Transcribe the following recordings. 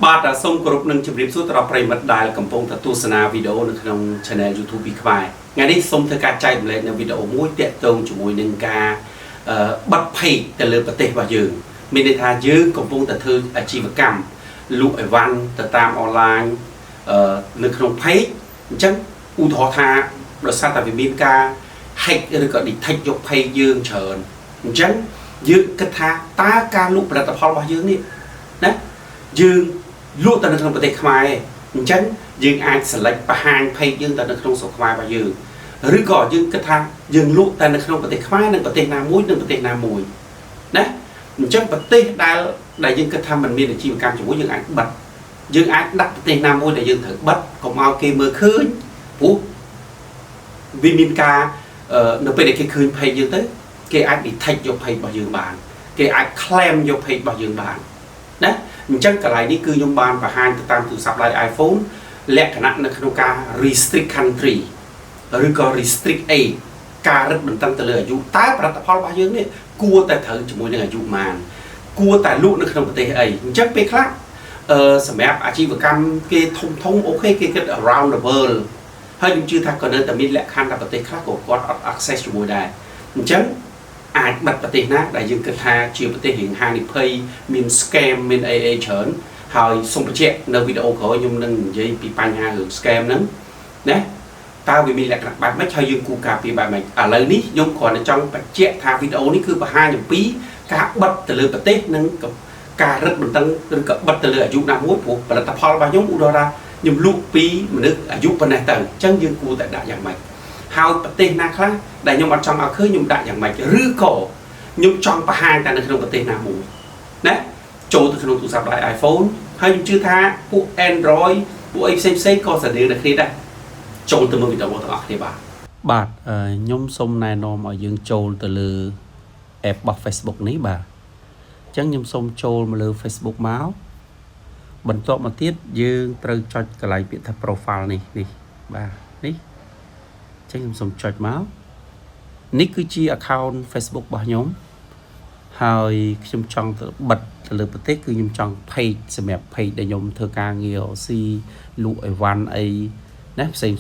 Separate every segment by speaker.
Speaker 1: បាទសូមគោរពនឹងជម្រាបសួរដល់ប្រិយមិត្តដែលកំពុងទស្សនាវីដេអូនៅក្នុង Channel YouTube ពីខ្មែរថ្ងៃនេះសូមធ្វើការចែករំលែកនៅវីដេអូមួយទាក់ទងជាមួយនឹងការបិទ page ទៅលើប្រទេសរបស់យើងមានន័យថាយើងកំពុងតែធ្វើអាជីវកម្មលក់អីវ៉ាន់ទៅតាមអនឡាញនៅក្នុង page អញ្ចឹងឧទាហរណ៍ថាដោយសារតែវាមានការ hack ឬក៏ detect យក page យើងច្រើនអញ្ចឹងយើងគិតថាតើការលក់ផលិតផលរបស់យើងនេះណាយើងលក់ទៅនៅក្នុងប្រទេសខ្មែរអញ្ចឹងយើងអាច select បង្ហាញ page យើងទៅនៅក្នុងស្រុកខ្មែររបស់យើងឬក៏យើងគិតថាយើងលក់តែនៅក្នុងប្រទេសខ្មែរនិងប្រទេសណាមួយនិងប្រទេសណាមួយណាអញ្ចឹងប្រទេសដែលយើងគិតថាมันមានអាជីវកម្មជាមួយយើងអាចបិទយើងអាចដាក់ប្រទេសណាមួយដែលយើងត្រូវបិទកុំឲ្យគេមើលឃើញព្រោះវាមានការនៅពេលដែលគេឃើញ page យើងទៅគេអាច detect យក page របស់យើងបានគេអាច claim យក page របស់យើងបានណាអញ្ចឹងកន្លែងនេះគឺខ្ញុំបានបង្ហាញទៅតាមទូរស័ព្ទដៃ iPhone លក្ខណៈនៅក្នុងការ restrict country ឬក៏ restrict age ការរឹតបន្តឹងទៅលើអាយុតើផលិតផលរបស់យើងនេះគួរតែត្រូវជាមួយនឹងអាយុប៉ុន្មានគួរតែលក់នៅក្នុងប្រទេសអីអញ្ចឹងពេលខ្លះសម្រាប់អាជីវកម្មគេធំអូខេគេគិត around the world ហើយខ្ញុំជឿថាក៏នៅតែមានលក្ខខណ្ឌតែប្រទេសខ្លះក៏គាត់អត់ access ជាមួយដែរអញ្ចឹងអាចបិទប្រទេសណាដែលយើងគិតថាជាប្រទេសរៀងហានិភ័យមាន scam មានអីច្រើនហើយសូមបញ្ជាក់នៅវីដេអូក្រោយខ្ញុំនឹងនិយាយពីបញ្ហារឿង scam ហ្នឹងណាតើវាមានលក្ខណៈបែបម៉េចហើយយើងគួរការពារបែបម៉េចឥឡូវនេះខ្ញុំគ្រាន់តែចង់បញ្ជាក់ថាវីដេអូនេះគឺបង្ហាញអំពីការបិទទៅលើប្រទេសនិងការរឹតបន្តឹងឬក៏បិទទៅលើអាយុណាមួយព្រោះផលិតផលរបស់ខ្ញុំឧទាហរណ៍ថាខ្ញុំលក់ពីមនុស្សអាយុប៉ុណ្ណេះទៅអញ្ចឹងយើងគួរតែដាក់យ៉ាងម៉េចហើយប្រទេសណាខ្លះដែលខ្ញុំអត់ចង់ឲ្យឃើញខ្ញុំដាក់យ៉ាងម៉េចឬក៏ខ្ញុំចង់បង្ហាញតែនៅក្នុងប្រទេសណាមួយណាចូលទៅក្នុងទូរស័ព្ទដៃ iPhone ហើយខ្ញុំជឿថាពួក Android ពួកអីផ្សេងៗក៏ស្តៀងតែគ្នាដែរចូលទៅមើលវីដេអូទាំងអស់គ្នាបាទខ្ញុំសូមណែនាំឲ្យយើងចូលទៅលើ app របស់ Facebook នេះបាទអញ្ចឹងខ្ញុំសូមចូលមកលើ Facebook មកបន្ទាប់មកទៀតយើងត្រូវចុចកន្លែងពាក្យថា profile នេះបាទនេះអញ្ចឹងខ្ញុំសូមចុចមកនេះគឺជា account Facebook របស់ខ្ញុំហើយខ្ញុំចង់ទៅបិទទៅលើប្រទេសគឺខ្ញុំចង់ page សម្រាប់ page ដែលខ្ញុំធ្វើការងារ C លក់អីវ៉ាន់អីណាផ្សេង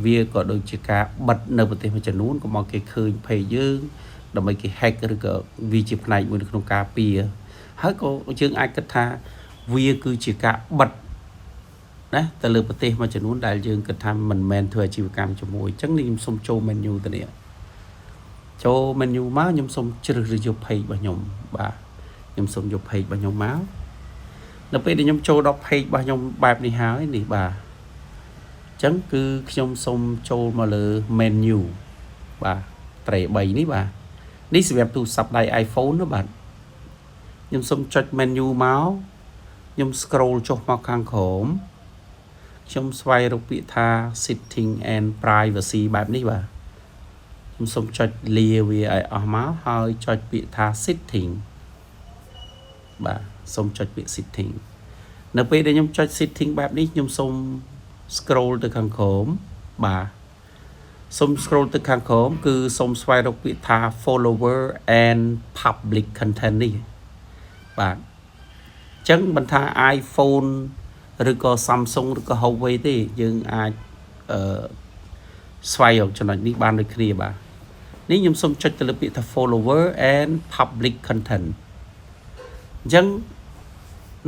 Speaker 1: វាក៏ដូចជាការបិទនៅប្រទេសមួយចំនួនកុំឲ្យគេឃើញ page យើងដើម្បីគេ hack ឬក៏វាជាផ្នែកមួយនៅក្នុងការពារហើយក៏យើងអាចគិតថាវាគឺជាការបិទណាទៅលើប្រទេសមួយចំនួនដែលយើងគិតថាមិនមែនធ្វើអាជីវកម្មជាមួយអញ្ចឹងនេះខ្ញុំសូមចូល menu ទៅនេះចូល menu មកខ្ញុំសូមជ្រើសរើសយក page របស់ខ្ញុំបាទខ្ញុំសូមយក page របស់ខ្ញុំមកនៅពេលដែលខ្ញុំចូលដល់ page របស់ខ្ញុំបែបនេះហើយនេះបាទអញ្ចឹងគឺខ្ញុំសូមចូលមកលើ menu បាទត្រេ3នេះបាទនេះសម្រាប់ទូរស័ព្ទដៃ iPhone ណាបាទខ្ញុំសូមចុច menu មកខ្ញុំ scroll ចុះមកខាងក្រោមខ្ញុំស្វែងរកពាក្យថា setting and privacy បែបនេះបាទខ្ញុំសូមចុចលាវាឲ្យអស់មកហើយចុចពាក្យថា setting បាទសូមចុចពាក្យ setting នៅពេលដែលខ្ញុំចុច setting បែបនេះខ្ញុំសូម scroll ទៅខាងក្រោមបាទសូម scroll ទៅខាងក្រោមគឺសូមស្វែងរកពាក្យថា follower and public content នេះបាទអញ្ចឹងមិនថា iPhone ឬក៏ Samsung ឬក៏ Huawei ទេយើងអាចស្វែងរកចំណុចនេះបានដូចគ្នាបាទនេះខ្ញុំសូមចុចទៅលើពាក្យថា follower and public content អញ្ចឹង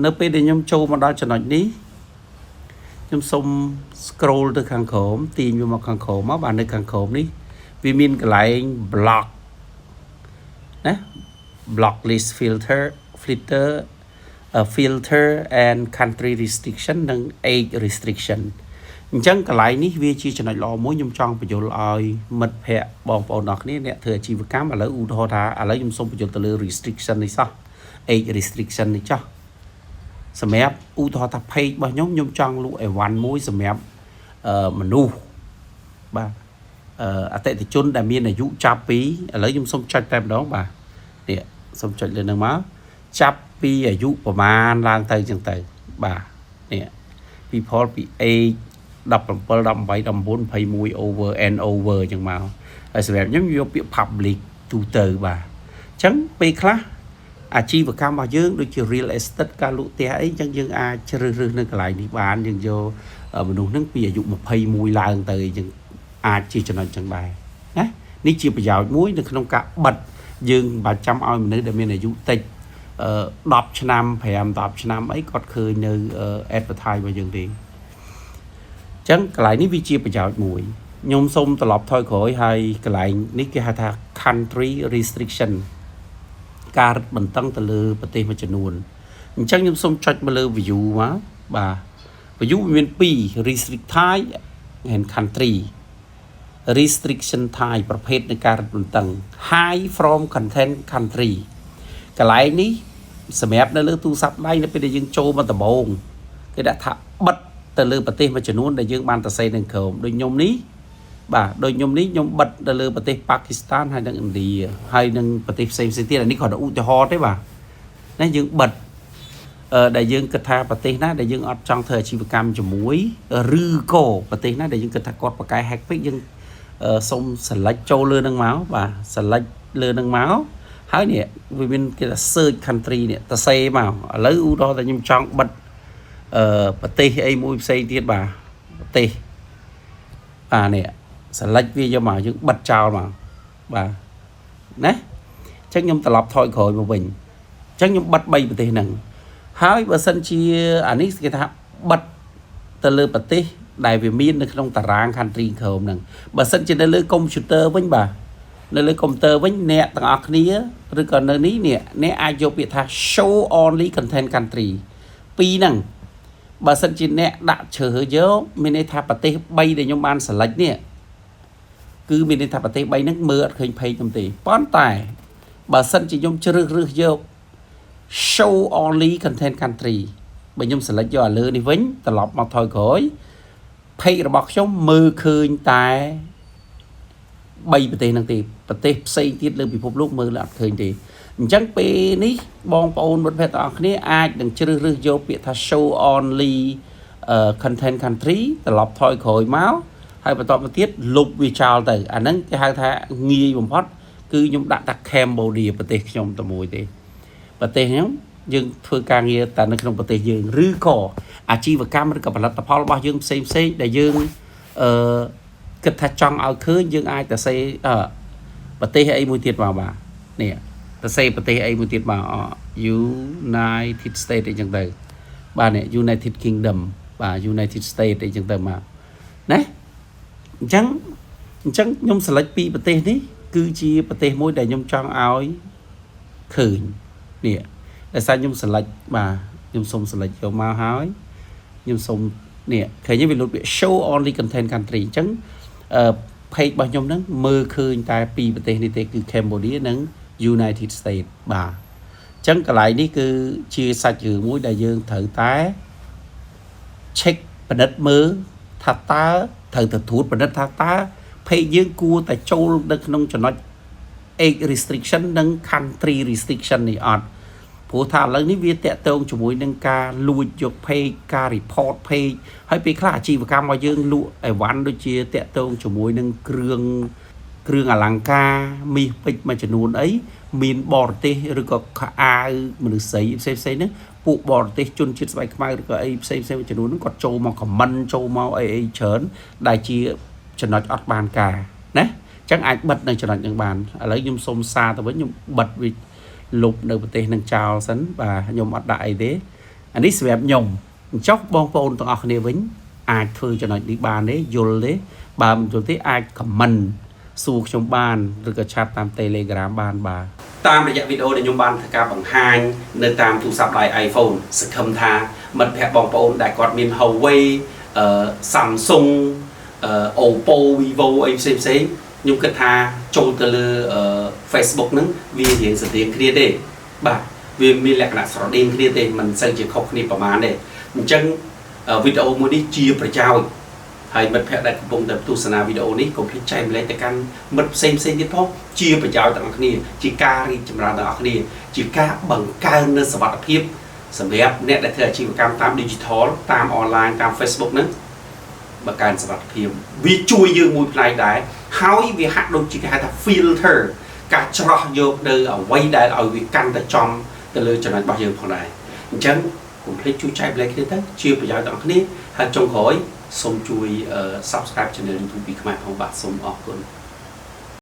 Speaker 1: នៅពេលដែលខ្ញុំចូលមកដល់ចំណុចនេះខ្ញុំសូម scroll ទៅខាងក្រោមទាញវាមកខាងក្រោមមកបាទនៅខាងក្រោមនេះវាមានកន្លែង block ណា block list filter and country restriction និង age restriction អញ្ចឹងកន្លែងនេះវាជាចំណុចល្អមួយខ្ញុំចង់បញ្យល់ឲ្យមិត្តភ័ក្តិបងប្អូនអរគ្នាអ្នកធ្វើអាជីវកម្មឥឡូវឧទាហរណ៍ថាឥឡូវខ្ញុំសូមបញ្យល់ទៅលើ restriction នេះសោះ age restriction នេះចោះសម្រាប់ឧទាហរណ៍ថា page របស់ខ្ញុំចង់លក់អីវ៉ាន់មួយសម្រាប់មនុស្សបាទអតិថិជនដែលមានអាយុចាប់ពីឥឡូវខ្ញុំសូមចុចតែម្ដងបាទនេះសូមចុចលើនឹងមកចាប់ពីអាយុប្រមាណឡើងទៅអញ្ចឹងទៅបាទនេះ people ពី age 17 18 19 21 over and over អញ្ចឹងមកហើយសម្រាប់ខ្ញុំយកពាក្យ public ទូទៅបាទអញ្ចឹងពេលខ្លះ អាជីវកម្មរបស់យើងដូចជា real estate ការលក់ផ្ទះអីចឹងយើងអាចជ្រើសរើសនៅកន្លែងនេះបានយើងយកមនុស្សហ្នឹងពីអាយុ21ឡើងទៅអីចឹងអាចជាចំណុចចឹងដែរណានេះជាប្រយោជន៍មួយនៅក្នុងការបិទយើងមិនចាំឲ្យមនុស្សដែលមានអាយុតិច10ឆ្នាំ5-10ឆ្នាំអីគាត់ឃើញនៅ advertise របស់យើងទេចឹងកន្លែងនេះវាជាប្រយោជន៍មួយខ្ញុំសូមត្រឡប់ថយក្រោយហើយកន្លែងនេះគេហៅថា country restriction ការរឹតបន្តឹងទៅលើប្រទេសមួយចំនួនអញ្ចឹងខ្ញុំសូមចុចមកលើ view មកបាទ view វាមាន2 restrict Thai and country restriction Thai ប្រភេទនៃការរឹតបន្តឹង high from content country កន្លែងនេះសម្រាប់នៅលើទូរស័ព្ទដៃនៅពេលដែលយើងចូលមកដំបូងគេដាក់ថាបិទទៅលើប្រទេសមួយចំនួនដែលយើងបានសរសេរនៅក្រោមដូចខ្ញុំនេះបាទដូចខ្ញុំនេះខ្ញុំបិទទៅលើប្រទេសប៉ាគីស្ថានហើយនិងឥណ្ឌាហើយនិងប្រទេសផ្សេងៗទៀតអានេះគ្រាន់តែឧទាហរណ៍ទេបាទណាយើងបិទដែលយើងគិតថាប្រទេសណាដែលយើងអត់ចង់ធ្វើអាជីវកម្មជាមួយឬក៏ប្រទេសណាដែលយើងគិតថាគាត់ប្រកែក hack ពេកយើងសូម select ចូលលើនឹងមកបាទ select លើនឹងមកហើយនេះវាមានគេថា search country នេះតសេមកឥឡូវឧទាហរណ៍ថាខ្ញុំចង់បិទប្រទេសអីមួយផ្សេងទៀតបាទប្រទេសនេះ select វាយកមកយើងបិទចោលមកបាទណាអញ្ចឹងខ្ញុំត្រឡប់ថយក្រោយមកវិញអញ្ចឹងខ្ញុំបិទ3ប្រទេសហ្នឹងហើយបើសិនជាអានេះគេថាបិទទៅលើប្រទេសដែលវាមាននៅក្នុងតារាង country ក្រោមហ្នឹងបើសិនជានៅលើ computer វិញបាទនៅលើ computer វិញអ្នកទាំងអស់គ្នាឬក៏នៅនេះអ្នកអាចយកពាក្យថា show only content country ពីរហ្នឹងបើសិនជាអ្នកដាក់ជ្រើសយកមានន័យថាប្រទេស3ដែលខ្ញុំបាន select នេះគឺមានន័យថាប្រទេស3ហ្នឹងមើលអត់ឃើញ page ខ្ញុំទេប៉ុន្តែបើសិនជាខ្ញុំជ្រើសរើសយក show only content country បើខ្ញុំ select យកលើនេះវិញត្រឡប់មកថយក្រោយ page របស់ខ្ញុំមើលឃើញតែ3ប្រទេសហ្នឹងទេប្រទេសផ្សេងទៀតលើពិភពលោកមើលអត់ឃើញទេអញ្ចឹងពេលនេះបងប្អូនមិត្តភក្តិទាំងអស់គ្នាអាចនឹងជ្រើសរើសយកពាក្យថា show only content country ត្រឡប់ថយក្រោយមកហើយបន្តមកទៀតលុបវាចោលទៅអាហ្នឹងគេហៅថាងាយបំផុតគឺខ្ញុំដាក់ថា Cambodia ប្រទេសខ្ញុំតែមួយទេប្រទេសខ្ញុំយើងធ្វើការងារតែនៅក្នុងប្រទេសយើងឬក៏អាជីវកម្មឬក៏ផលិតផលរបស់យើងផ្សេងដែលយើងគិតថាចង់ឲ្យឃើញយើងអាចទៅសេប្រទេសអីមួយទៀតមកបាទនេះទៅសេប្រទេសអីមួយទៀតមក United States អីចឹងទៅបាទនេះ United Kingdom បាទ United States អីចឹងទៅមកណាអញ្ចឹងខ្ញុំ select ពីប្រទេសនេះគឺជាប្រទេសមួយដែលខ្ញុំចង់ឲ្យឃើញនេះដោយសារខ្ញុំ select បាទខ្ញុំសូម select យកមកហើយខ្ញុំសូមនេះឃើញវាលុបពាក្យ show only content country អញ្ចឹងpage របស់ខ្ញុំហ្នឹងមើលឃើញតែពីប្រទេសនេះទេគឺ Cambodia និង United States បាទអញ្ចឹងកន្លែងនេះគឺជាសាច់រឿងមួយដែលយើងត្រូវតែ check ពិនិត្យមើលថាតើត្រូវទៅត្រួតពិនិត្យថាតើ page យើងគួរតែចូលនៅក្នុងចំណុច age restriction និង country restriction នេះអត់ព្រោះថាឥឡូវនេះវាតាក់ទងជាមួយនឹងការលួចយក page ការ report page ហើយពេលខ្លះអាជីវកម្មរបស់យើងលក់អីវ៉ាន់ដូចជាតាក់ទងជាមួយនឹងគ្រឿងអលង្ការមាសពេជ្រមួយចំនួនអីមានបរទេសឬក៏ខោអាវមនុស្សស្រីផ្សេងហ្នឹងពួកបរទេសជនជាតិស្បែកខ្មៅឬក៏អីផ្សេងមួយចំនួនហ្នឹងគាត់ចូលមក comment ចូលមកអីច្រើនដែលជាចំណុចអត់បានការណាអញ្ចឹងអាចបិទនៅចំណុចហ្នឹងបានឥឡូវខ្ញុំសុំសារទៅវិញខ្ញុំបិទវាលុបនៅប្រទេសនឹងចោលសិនបាទខ្ញុំអត់ដាក់អីទេអានេះសម្រាប់ខ្ញុំអញ្ចឹងបងប្អូនទាំងអស់គ្នាវិញអាចធ្វើចំណុចនេះបានទេយល់ទេបើមិនយល់ទេអាច comment សួរខ្ញុំបានឬក៏ឆាតតាម Telegram បានបាទតាមរយៈវីដេអូដែលខ្ញុំបានធ្វើការបង្ហាញនៅតាមទូរស័ព្ទដៃ iPhone សង្ឃឹមថាមិត្តភ័ក្តិបងប្អូនដែលគាត់មាន Huawei Samsung Oppo Vivo អីផ្សេងខ្ញុំគិតថាចូលទៅលើ Facebook ហ្នឹងវារៀងស្រដៀងគ្នាទេបាទវាមានលក្ខណៈស្រដៀងគ្នាទេមិនសូវជាខុសគ្នាប្រហែលទេអញ្ចឹងវីដេអូមួយនេះជាប្រយោជន៍ហើយមិត្តភ័ក្តិដែលកំពុងតែទស្សនាវីដេអូនេះកុំភ្លេចចែកម្លែកទៅកាន់មិត្តផ្សេងទៀតផងជាប្រយោជន៍ទាំងអស់គ្នាជាការរីកចម្រើនទាំងអស់គ្នាជាការបង្កើននូវសុវត្ថិភាពសម្រាប់អ្នកដែលធ្វើអាជីវកម្មតាម digital តាម online តាម Facebook ហ្នឹងបង្កើនសុវត្ថិភាពវាជួយយើងមួយផ្នែកដែរហើយវាហាក់ដូចជាគេហៅថា filter ការច្រោះយកនៅអ្វីដែលឲ្យវាកាន់តែចំ ទៅលើចំណុចរបស់យើងផងដែរអញ្ចឹងកុំភ្លេចជួយចែកម្លែកគ្នាទៅជាប្រយោជន៍ដល់អ្នកគ្នាហើយចុងក្រោយសូមជួយ Subscribe Channel YouTube ពីខ្មែរផងបាទសូមអរគុណ